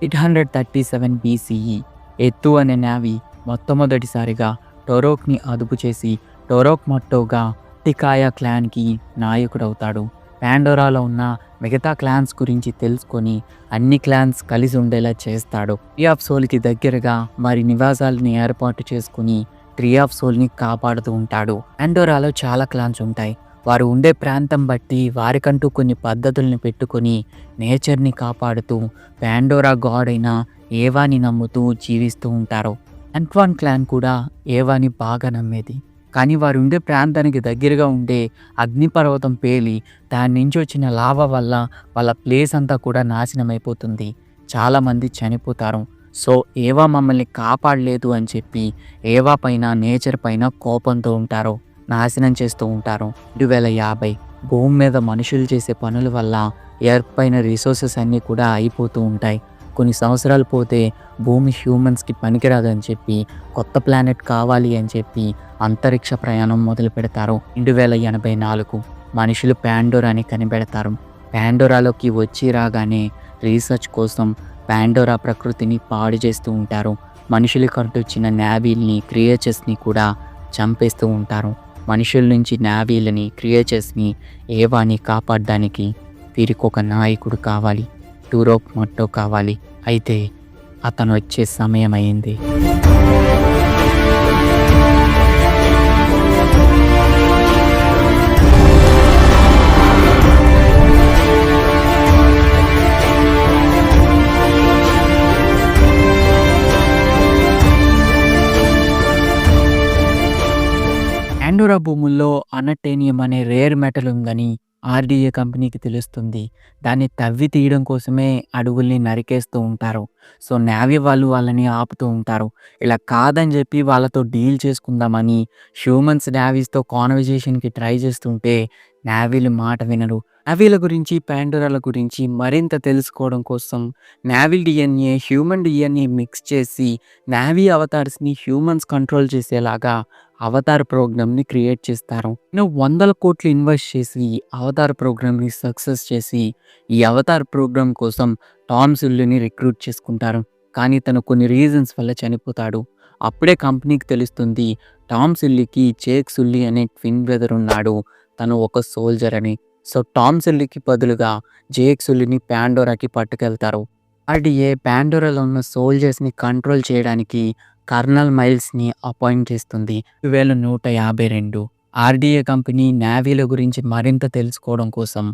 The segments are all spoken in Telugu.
837 బీసీఈ ఎత్తు అనే నావీ మొట్టమొదటిసారిగా టొరోక్ని అదుపు చేసి టొరోక్ మట్టోగా టికాయా క్లాన్కి నాయకుడవుతాడు. పాండోరాలో ఉన్న మిగతా క్లాన్స్ గురించి తెలుసుకొని అన్ని క్లాన్స్ కలిసి ఉండేలా చేస్తాడు. ట్రీ ఆఫ్ సోల్కి దగ్గరగా మరి నివాసాలని ఏర్పాటు చేసుకుని ట్రీ ఆఫ్ సోల్ని కాపాడుతూ ఉంటాడు. పాండోరాలో చాలా క్లాన్స్ ఉంటాయి. వారు ఉండే ప్రాంతం బట్టి వారికంటూ కొన్ని పద్ధతుల్ని పెట్టుకొని నేచర్ని కాపాడుతూ పాండోరా గాడ్ అయిన ఏవాని నమ్ముతూ జీవిస్తూ ఉంటారు. అంట్వాన్ క్లాన్ కూడా ఏవాని బాగా నమ్మేది. కానీ వారు ఉండే ప్రాంతానికి దగ్గరగా ఉండే అగ్నిపర్వతం పేలి దాని నుంచి వచ్చిన లావా వల్ల వాళ్ళ ప్లేస్ అంతా కూడా నాశనం అయిపోతుంది. చాలామంది చనిపోతారు. సో ఏవా మమ్మల్ని కాపాడలేదు అని చెప్పి ఏవా పైన నేచర్ పైన కోపంతో ఉంటారు. నాశనం చేస్తూ ఉంటారు. 2050 భూమి మీద మనుషులు చేసే పనుల వల్ల ఎర్త్ పైన రిసోర్సెస్ అన్నీ కూడా అయిపోతూ ఉంటాయి. కొన్ని సంవత్సరాలు పోతే భూమి హ్యూమన్స్కి పనికిరాదని చెప్పి కొత్త ప్లానెట్ కావాలి అని చెప్పి అంతరిక్ష ప్రయాణం మొదలు పెడతారు. 2084 మనుషులు పాండోరాని కనిపెడతారు. పాండోరాలోకి వచ్చి రాగానే రీసెర్చ్ కోసం పాండోరా ప్రకృతిని పాడు చేస్తూ ఉంటారు. మనుషులకంటూ వచ్చిన నావీల్ని క్రియేచర్స్ని కూడా చంపేస్తూ ఉంటారు. మనుషుల నుంచి నావీలని క్రియేచర్స్ని ఏవాని కాపాడడానికి వీరికి ఒక నాయకుడు కావాలి. టొరోక్ మట్టో కావాలి. అయితే అతను వచ్చే సమయం అయింది. పాండోరా భూముల్లో అనటేనియం అనే రేర్ మెటల్ ఉందని ఆర్డీఏ కంపెనీకి తెలుస్తుంది. దాన్ని తవ్వి తీయడం కోసమే అడవుల్ని నరికేస్తూ ఉంటారు. సో నేవీ వాళ్ళు వాళ్ళని ఆపుతూ ఉంటారు. ఇలా కాదని చెప్పి వాళ్ళతో డీల్ చేసుకుందామని హ్యూమన్స్ నేవీస్తో కాన్వర్జేషన్కి ట్రై చేస్తుంటే నేవీలు మాట వినరు. నేవీల గురించి పాండోరాల గురించి మరింత తెలుసుకోవడం కోసం navy DNA human DNA mix చేసి నేవీ అవతార్స్ని హ్యూమన్స్ కంట్రోల్ చేసేలాగా అవతార్ ప్రోగ్రామ్ని క్రియేట్ చేస్తారు. 100 కోట్లు ఇన్వెస్ట్ చేసి అవతార్ ప్రోగ్రామ్ని సక్సెస్ చేసి ఈ అవతార్ ప్రోగ్రామ్ కోసం టామ్ సుల్లీని రిక్రూట్ చేసుకుంటారు. కానీ తను కొన్ని రీజన్స్ వల్ల చనిపోతాడు. అప్పుడే కంపెనీకి తెలుస్తుంది టామ్ సుల్లీకి జేక్ సుల్లీ అనే ట్విన్ బ్రదర్ ఉన్నాడు. తను ఒక సోల్జర్ అని. సో టామ్ సుల్లీకి బదులుగా జేక్ సుల్లీని పాండోరాకి పట్టుకెళ్తారు. ఆర్డీఏ పాండోరాలో ఉన్న సోల్జర్స్ని కంట్రోల్ చేయడానికి కర్నల్ మైల్స్ని అపాయింట్ చేస్తుంది. 2152 ఆర్డీఏ కంపెనీ నేవీల గురించి మరింత తెలుసుకోవడం కోసం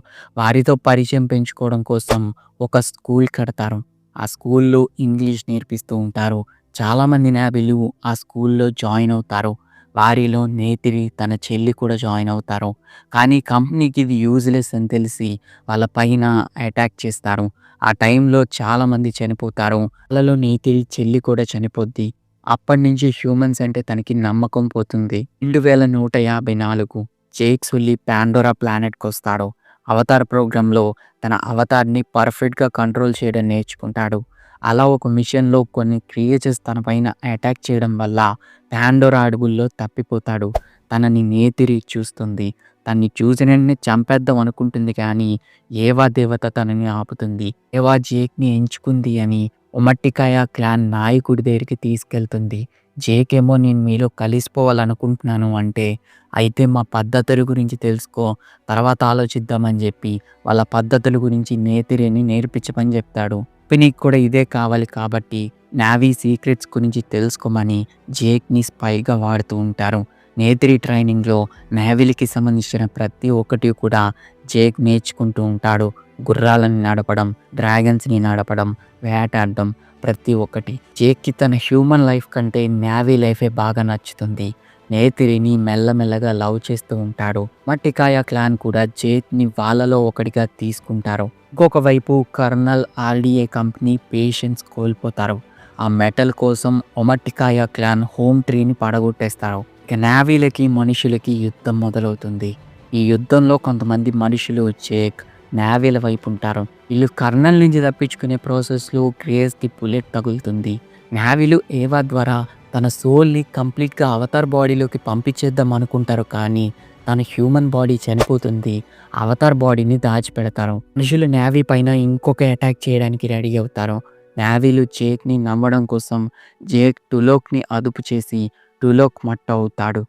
వారితో పరిచయం పెంచుకోవడం కోసం ఒక స్కూల్ కడతారు. ఆ స్కూల్లో ఇంగ్లీష్ నేర్పిస్తూ ఉంటారు. చాలామంది నేవీలు ఆ స్కూల్లో జాయిన్ అవుతారు. వారిలో నేతిరి తన చెల్లి కూడా జాయిన్ అవుతారు. కానీ కంపెనీకి ఇది యూజ్లెస్ అని తెలిసి వాళ్ళ పైన అటాక్ చేస్తారు. ఆ టైంలో చాలామంది చనిపోతారు. వాళ్ళలో నేతిరి చెల్లి కూడా చనిపోద్ది. అప్పటి నుంచి హ్యూమన్స్ అంటే తనకి నమ్మకం పోతుంది. 2154 జేక్ సుల్లీ పాండోరా ప్లానెట్కి వస్తాడు. అవతార్ ప్రోగ్రాంలో తన అవతార్ని పర్ఫెక్ట్గా కంట్రోల్ చేయడం నేర్చుకుంటాడు. అలా ఒక మిషన్లో కొన్ని క్రియేచర్స్ తన పైన అటాక్ చేయడం వల్ల పాండోరా అడవుల్లో తప్పిపోతాడు. తనని నేతిరి చూస్తుంది. తన్ని చూసిన వెంటనే చంపేద్దాం అనుకుంటుంది. కానీ ఏవా దేవత తనని ఆపుతుంది. ఏవా జేక్ని ఎంచుకుంది అని ఒమట్టికాయ క్లాన్ నాయకుడి దగ్గరికి తీసుకెళ్తుంది. జేక్ ఏమో నేను మీలో కలిసిపోవాలనుకుంటున్నాను అంటే, అయితే మా పద్ధతుల గురించి తెలుసుకో, తర్వాత ఆలోచిద్దామని చెప్పి వాళ్ళ పద్ధతుల గురించి నేతిరిని నేర్పించమని చెప్తాడు. నీకు కూడా ఇదే కావాలి కాబట్టి నేవీ సీక్రెట్స్ గురించి తెలుసుకోమని జేక్ని స్పైగా వాడుతూ ఉంటారు. నేతిరి ట్రైనింగ్లో నేవీలకి సంబంధించిన ప్రతి ఒక్కటి కూడా జేక్ నేర్చుకుంటూ ఉంటాడు. గుర్రాలని నడపడం, డ్రాగన్స్ని నడపడం, వేటాడడం ప్రతి ఒక్కటి. జేక్కి తన హ్యూమన్ లైఫ్ కంటే నేవీ లైఫే బాగా నచ్చుతుంది. నేతిరిని మెల్లమెల్లగా లవ్ చేస్తూ ఉంటాడు. మట్టికాయ క్లాన్ కూడా జేక్ని వాళ్ళలో ఒకటిగా తీసుకుంటారు. ఇంకొక వైపు కర్నల్ ఆర్డీఏ కంపెనీ పేషెన్స్ కోల్పోతారు. ఆ మెటల్ కోసం ఒమట్టికాయ క్లాన్ హోమ్ ట్రీని పడగొట్టేస్తారు. ఇక నేవీలకి మనుషులకి యుద్ధం మొదలవుతుంది. ఈ యుద్ధంలో కొంతమంది మనుషులు జేక్ నేవీల వైపు ఉంటారు. వీళ్ళు కర్నల్ నుంచి తప్పించుకునే ప్రాసెస్లో గ్రేస్కి బుల్లెట్ తగులుతుంది. నేవీలు ఏవా ద్వారా తన సోల్ని కంప్లీట్గా అవతార్ బాడీలోకి పంపించేద్దాం అనుకుంటారు. కానీ తన హ్యూమన్ బాడీ చనిపోతుంది. అవతార్ బాడీని దాచిపెడతారు. మనుషులు నేవీ పైన ఇంకొక అటాక్ చేయడానికి రెడీ అవుతారు. నావీలు జేక్ని నమ్మడం కోసం జేక్ టులోక్ని అదుపు చేసి టులోక్ మట్టు అవుతాడు.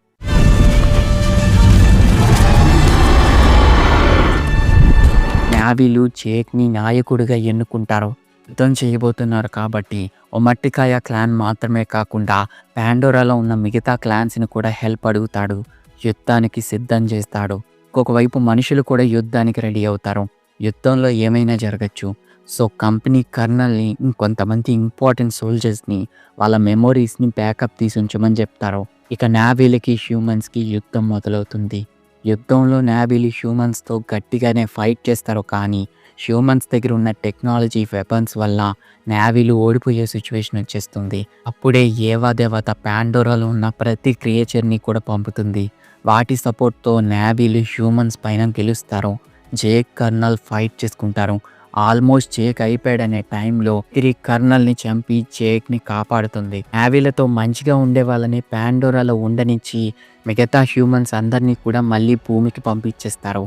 నావీలు జేక్ని నాయకుడిగా ఎన్నుకుంటారు. యుద్ధం చేయబోతున్నారు కాబట్టి ఒమట్టికాయ క్లాన్ మాత్రమే కాకుండా పాండోరాలో ఉన్న మిగతా క్లాన్స్ని కూడా హెల్ప్ అడుగుతాడు. యుద్ధానికి సిద్ధం చేస్తాడు. ఇంకొకవైపు మనుషులు కూడా యుద్ధానికి రెడీ అవుతారు. యుద్ధంలో ఏమైనా జరగచ్చు. సో కంపెనీ కర్నల్ని ఇంకొంతమంది ఇంపార్టెంట్ సోల్జర్స్ని వాళ్ళ మెమోరీస్ని బ్యాకప్ తీసి ఉంచమని చెప్తారు. ఇక నావీలకి హ్యూమన్స్కి యుద్ధం మొదలవుతుంది. యుద్ధంలో నావీలు హ్యూమన్స్తో గట్టిగానే ఫైట్ చేస్తారు. కానీ హ్యూమన్స్ దగ్గర ఉన్న టెక్నాలజీ వెపన్స్ వల్ల నావీలు ఓడిపోయే సిచ్యువేషన్ వచ్చేస్తుంది. అప్పుడే ఏవా దేవత పాండోరాలో ఉన్న ప్రతి క్రియేచర్ని కూడా పంపుతుంది. వాటి సపోర్ట్తో నావీలు హ్యూమన్స్ పైన గెలుస్తారు. జేక్ కర్నల్ ఫైట్ చేసుకుంటారు. ఆల్మోస్ట్ జేక్ అయిపోయాడనే టైంలో తిరిగి కర్నల్ని చంపి జేక్ని కాపాడుతుంది. నావీలతో మంచిగా ఉండే వాళ్ళని పాండోరాలో ఉండనిచ్చి మిగతా హ్యూమన్స్ అందరినీ కూడా మళ్ళీ భూమికి పంపించేస్తారు.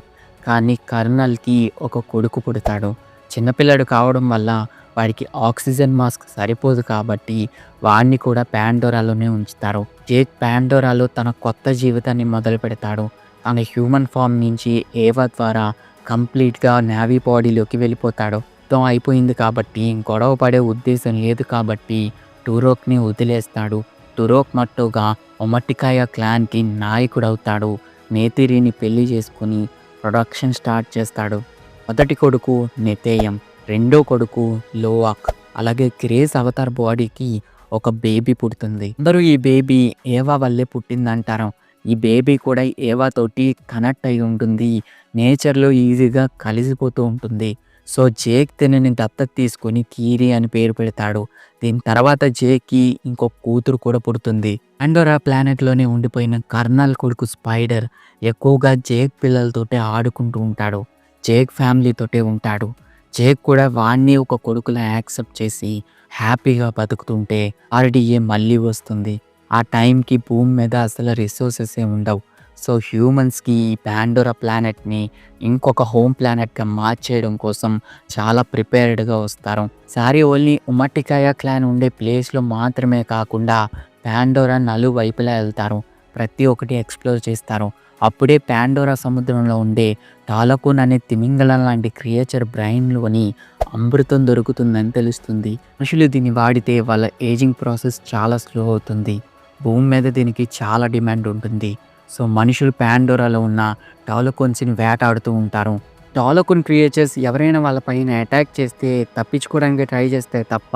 కానీ కర్నల్కి ఒక కొడుకు పుడతాడు. చిన్నపిల్లడు కావడం వల్ల వాడికి ఆక్సిజన్ మాస్క్ సరిపోదు కాబట్టి వాడిని కూడా పాండోరాలోనే ఉంచుతారు. జేక్ పాండోరాలో తన కొత్త జీవితాన్ని మొదలు పెడతాడు. తన హ్యూమన్ ఫామ్ నుంచి ఏవా ద్వారా కంప్లీట్గా నావీ బాడీలోకి వెళ్ళిపోతాడు. యుద్ధం అయిపోయింది కాబట్టి గొడవ పడే ఉద్దేశం లేదు కాబట్టి టురోక్ని వదిలేస్తాడు. టురోక్ మట్టుగా ఒమట్టికాయ క్లాన్కి నాయకుడవుతాడు. నేతిరిని పెళ్లి చేసుకుని ప్రొడక్షన్ స్టార్ట్ చేస్తాడు. మొదటి కొడుకు నెతేయం, రెండో కొడుకు లోవాక్. అలాగే గ్రేస్ అవతార్ బాడీకి ఒక బేబీ పుడుతుంది. అందరూ ఈ బేబీ ఏవా వల్లే పుట్టిందంటారు. ఈ బేబీ కూడా ఏవాతోటి కనెక్ట్ అయి ఉంటుంది. నేచర్లో ఈజీగా కలిసిపోతూ ఉంటుంది. సో జేక్ తినని దత్తత తీసుకొని కీరి అని పేరు పెడతాడు. దీని తర్వాత జేక్కి ఇంకొక కూతురు కూడా పుడుతుంది. పాండోరా ప్లానెట్లోనే ఉండిపోయిన కర్నల్ కొడుకు స్పైడర్ ఎక్కువగా జేక్ పిల్లలతోటే ఆడుకుంటూ ఉంటాడు. జేక్ ఫ్యామిలీతోటే ఉంటాడు. జేక్ కూడా వాణ్ణి ఒక కొడుకులా యాక్సెప్ట్ చేసి హ్యాపీగా బతుకుతుంటే ఆర్డీఏ మళ్ళీ వస్తుంది. ఆ టైంకి భూమి మీద అసలు రిసోర్సెస్ ఉండవు. సో హ్యూమన్స్కి ఈ పాండోరా ప్లానెట్ని ఇంకొక హోమ్ ప్లానెట్గా మార్చేయడం కోసం చాలా ప్రిపేర్డ్గా వస్తారు. సారీ ఓన్లీ ఉమట్టికాయ క్లాన్ ఉండే ప్లేస్లో మాత్రమే కాకుండా పాండోరా నలువైపులా వెళ్తారు. ప్రతి ఒక్కటి ఎక్స్ప్లోర్ చేస్తారు. అప్పుడే పాండోరా సముద్రంలో ఉండే టాలకోన్ అనే తిమింగలం లాంటి క్రియేచర్ బ్రెయిన్లోని అమృతం దొరుకుతుందని తెలుస్తుంది. మనుషులు దీన్ని వాడితే వాళ్ళ ఏజింగ్ ప్రాసెస్ చాలా స్లో అవుతుంది. భూమి మీద దీనికి చాలా డిమాండ్ ఉంటుంది. సో మనుషులు పాండోరాలో ఉన్న టాలకోన్స్ని వేటాడుతూ ఉంటారు. టాలకోన్ క్రియేచర్స్ ఎవరైనా వాళ్ళపైన అటాక్ చేస్తే తప్పించుకోవడానికి ట్రై చేస్తే తప్ప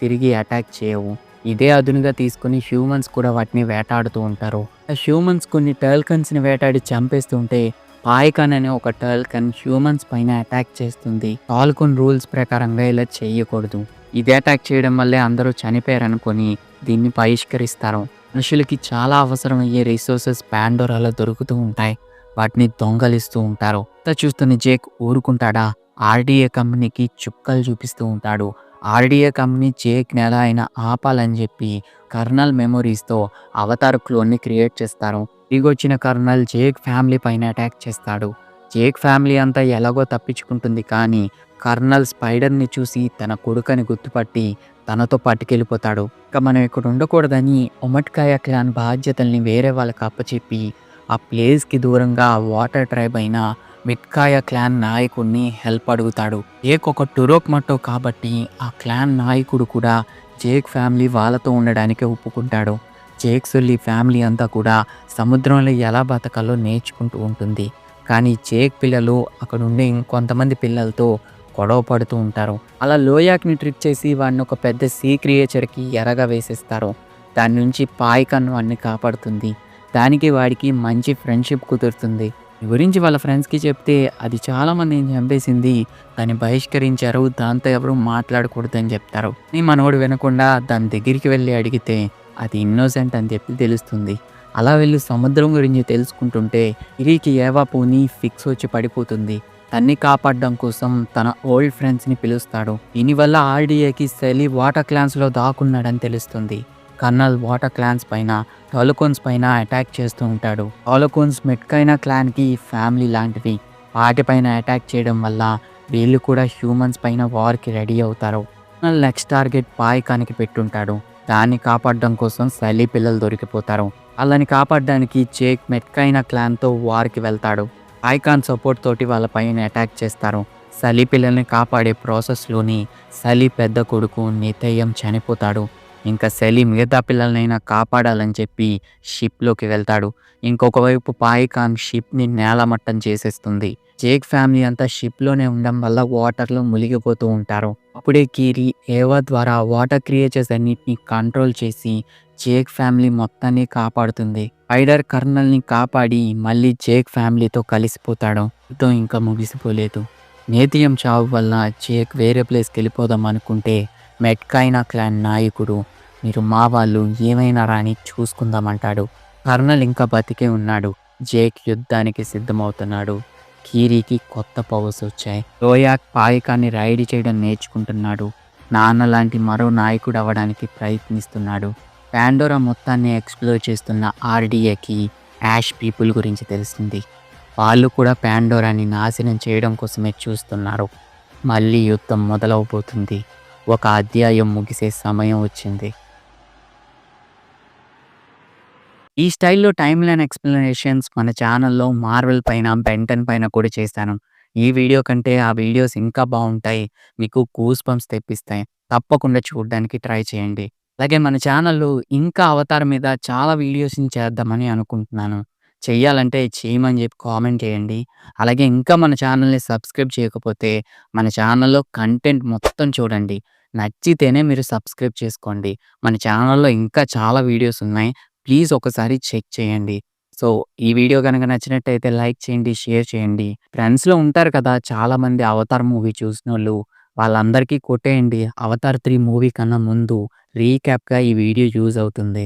తిరిగి అటాక్ చేయవు. ఇదే అదునుగా తీసుకుని హ్యూమన్స్ కూడా వాటిని వేటాడుతూ ఉంటారు. హ్యూమన్స్ కొన్ని టర్ల్కన్స్ని వేటాడి చంపేస్తుంటే పాయికాన్ అనే ఒక టర్ల్కన్ హ్యూమన్స్ పైన అటాక్ చేస్తుంది. టాల్కోన్ రూల్స్ ప్రకారంగా ఇలా చేయకూడదు. ఇది అటాక్ చేయడం వల్లే అందరూ చనిపోయారనుకొని దీన్ని బహిష్కరిస్తారు. మనుషులకి చాలా అవసరమయ్యే రిసోర్సెస్ పాండోరాలో దొరుకుతూ ఉంటాయి. వాటిని దొంగలిస్తూ ఉంటారు. చూస్తున్న జేక్ ఊరుకుంటాడా? ఆర్డీఏ కంపెనీకి చుక్కలు చూపిస్తూ ఉంటాడు. ఆర్డీఏ కంపెనీ జేక్ని ఎలా అయినా ఆపాలని చెప్పి కర్నల్ మెమొరీస్తో అవతార్ క్లోన్ని క్రియేట్ చేస్తారు. తిరిగొచ్చిన కర్నల్ జేక్ ఫ్యామిలీ పైన అటాక్ చేస్తాడు. జేక్ ఫ్యామిలీ అంతా ఎలాగో తప్పించుకుంటుంది. కానీ కర్నల్ స్పైడర్ని చూసి తన కొడుకని గుర్తుపట్టి తనతో పట్టుకెళ్ళిపోతాడు. ఇక మనం ఇక్కడ ఉండకూడదని ఒమట్కాయ క్లాన్ బాధ్యతల్ని వేరే వాళ్ళకి అప్పచెప్పి ఆ ప్లేస్కి దూరంగా వాటర్ ట్రైబ్ అయిన మిట్కాయ క్లాన్ నాయకుడిని హెల్ప్ అడుగుతాడు. జేక్ ఒక టురోక్ మట్టో కాబట్టి ఆ క్లాన్ నాయకుడు కూడా జేక్ ఫ్యామిలీ వాళ్ళతో ఉండడానికి ఒప్పుకుంటాడు. జేక్ సొల్లి ఫ్యామిలీ అంతా కూడా సముద్రంలో ఎలా బతకాలో నేర్చుకుంటూ ఉంటుంది. కానీ జేక్ పిల్లలు అక్కడ ఉండే ఇంకొంతమంది పిల్లలతో గొడవ పడుతూ ఉంటారు. అలా లోయాక్ని ట్రిక్ చేసి వాడిని ఒక పెద్ద సీ క్రియేచర్కి ఎరగా వేసేస్తారు. దాని నుంచి పాయికాన్ వాడిని కాపాడుతుంది. దానికి వాడికి మంచి ఫ్రెండ్షిప్ కుదురుతుంది. ఈ గురించి వాళ్ళ ఫ్రెండ్స్కి చెప్తే అది చాలామందిని చంపేసింది, దాన్ని బహిష్కరించారు, దాంతో ఎవరు మాట్లాడకూడదని చెప్తారు. నీ మనోడు వినకుండా దాని దగ్గరికి వెళ్ళి అడిగితే అది ఇన్నోసెంట్ అని చెప్పి తెలుస్తుంది. అలా వెళ్ళి సముద్రం గురించి తెలుసుకుంటుంటే ఇరికి ఏవా పూని ఫిక్స్ వచ్చి పడిపోతుంది. తన్ని కాపాడడం కోసం తన ఓల్డ్ ఫ్రెండ్స్ని పిలుస్తాడు. దీనివల్ల ఆర్డీఏకి సెలీ వాటర్ క్లాన్స్లో దాక్కున్నాడని తెలుస్తుంది. కర్నల్ వాటర్ క్లాన్స్ పైన టాలకోన్స్ పైన అటాక్ చేస్తూ ఉంటాడు. టాలకోన్స్ మెట్కైనా క్లాన్కి ఫ్యామిలీ లాంటివి. వాటిపైన అటాక్ చేయడం వల్ల వీళ్ళు కూడా హ్యూమన్స్ పైన వార్కి రెడీ అవుతారు. నెక్స్ట్ టార్గెట్ పాయికానికి పెట్టుంటాడు. దాన్ని కాపాడడం కోసం సలీ పిల్లలు దొరికిపోతారు. వాళ్ళని కాపాడడానికి జేక్ మెట్కైనా క్లాన్‌తో వార్‌కి వెళ్తాడు. పాయికాన్ సపోర్ట్ తోటి వాళ్ళ పైన అటాక్ చేస్తారు. సలీ పిల్లల్ని కాపాడే ప్రాసెస్‌లోని సలీ పెద్ద కొడుకు నితేయం చనిపోతాడు. ఇంకా సలీ మిగతా పిల్లలనైనా కాపాడాలని చెప్పి షిప్‌లోకి వెళ్తాడు. ఇంకొక వైపు పాయికాన్ షిప్‌ని నేలమట్టం చేసేస్తుంది. జేక్ ఫ్యామిలీ అంతా షిప్‌లోనే ఉండడం వల్ల వాటర్‌లో మునిగిపోతూ ఉంటారు. అప్పుడే కీరీ ఏవా ద్వారా వాటర్ క్రియేచర్స్ అన్నిటిని కంట్రోల్ చేసి జేక్ ఫ్యామిలీ మొత్తాన్ని కాపాడుతుంది. స్పైడర్ కర్నల్‌ని కాపాడి మళ్ళీ జేక్ ఫ్యామిలీతో కలిసిపోతాడు. యుద్ధం ఇంకా ముగిసిపోలేదు. నేతియం చావు వల్ల జేక్ వేరే ప్లేస్‌కి వెళ్ళిపోదాం అనుకుంటే మెట్కైనా క్లాన్ నాయకుడు మీరు మా వాళ్ళు ఏమైనా రాని చూసుకుందామంటాడు. కర్నల్ ఇంకా బతికే ఉన్నాడు. జేక్ యుద్ధానికి సిద్ధమవుతున్నాడు. కీరీకి కొత్త పవర్స్ వచ్చాయి. రోయాక్ పాయికాన్ని రైడ్ చేయడం నేర్చుకుంటున్నాడు. నాన్న లాంటి మరో నాయకుడు అవ్వడానికి ప్రయత్నిస్తున్నాడు. పాండోరా మొత్తాన్ని ఎక్స్‌ప్లోర్ చేస్తున్న ఆర్‌డీఏకి యాష్ పీపుల్ గురించి తెలిసింది. వాళ్ళు కూడా పాండోరాని నాశనం చేయడం కోసమే చూస్తున్నారు. మళ్ళీ యుద్ధం మొదలవబోతుంది. ఒక అధ్యాయం ముగిసే సమయం వచ్చింది. ఈ స్టైల్‌లో టైమ్‌లైన్ ఎక్స్‌ప్లనేషన్స్ మన ఛానల్‌లో మార్వెల్ పైన, బెన్ 10 పైన కూడా చేశాను. ఈ వీడియో కంటే ఆ వీడియోస్ ఇంకా బావుంటాయి. మీకు గూస్ బంప్స్ తెప్పిస్తాయి. తప్పకుండా చూడడానికి ట్రై చేయండి. అలాగే మన ఛానల్‌లో ఇంకా అవతార్ మీద చాలా వీడియోస్‌ని చేద్దామని అనుకుంటున్నాను. చెయ్యాలంటే చేయమని చెప్పి కామెంట్ చేయండి. అలాగే ఇంకా మన ఛానల్‌ని సబ్స్క్రైబ్ చేయకపోతే మన ఛానల్‌లో కంటెంట్ మొత్తం చూడండి. నచ్చితేనే మీరు సబ్స్క్రైబ్ చేసుకోండి. మన ఛానల్‌లో ఇంకా చాలా వీడియోస్ ఉన్నాయి. ప్లీజ్ ఒకసారి చెక్ చేయండి. సో, ఈ వీడియో గనక నచ్చినట్టయితే లైక్ చేయండి, షేర్ చేయండి. ఫ్రెండ్స్‌లో ఉంటారు కదా! చాలామంది 'అవతార్' మూవీ చూసినోళ్ళు. వాళ్ళందరికీ కొట్టేయండి. 'అవతార్ 3' మూవీ కన్నా ముందు రీక్యాప్‌గా ఈ వీడియో యూజ్ అవుతుంది.